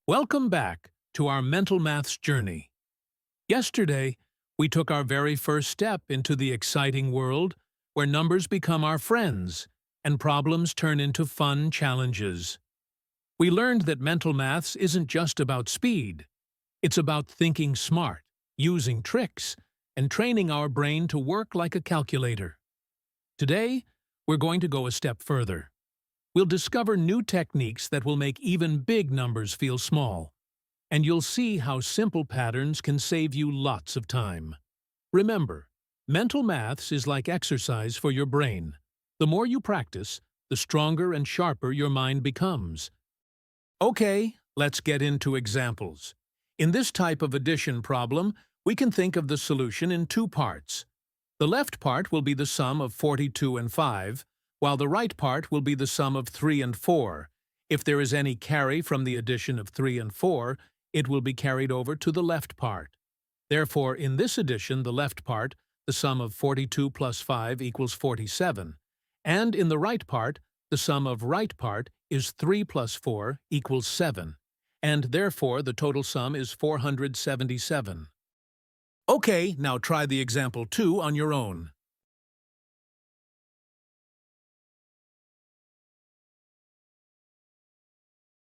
Welcome back to our mental maths journey. Yesterday, we took our very first step into the exciting world where numbers become our friends and problems turn into fun challenges. We learned that mental maths isn't just about speed. It's about thinking smart, using tricks, and training our brain to work like a calculator. Today, we're going to go a step further. We'll discover new techniques that will make even big numbers feel small, and you'll see how simple patterns can save you lots of time. Remember, mental maths is like exercise for your brain. The more you practice, the stronger and sharper your mind becomes. Okay, let's get into examples. In this type of addition problem, we can think of the solution in two parts. The left part will be the sum of 42 and 5, while the right part will be the sum of 3 and 4. If there is any carry from the addition of 3 and 4, it will be carried over to the left part. Therefore, in this addition, the left part, the sum of 42 plus 5 equals 47. And in the right part, the sum of right part is 3 plus 4 equals 7. And therefore, the total sum is 477. Okay, now try the example 2 on your own.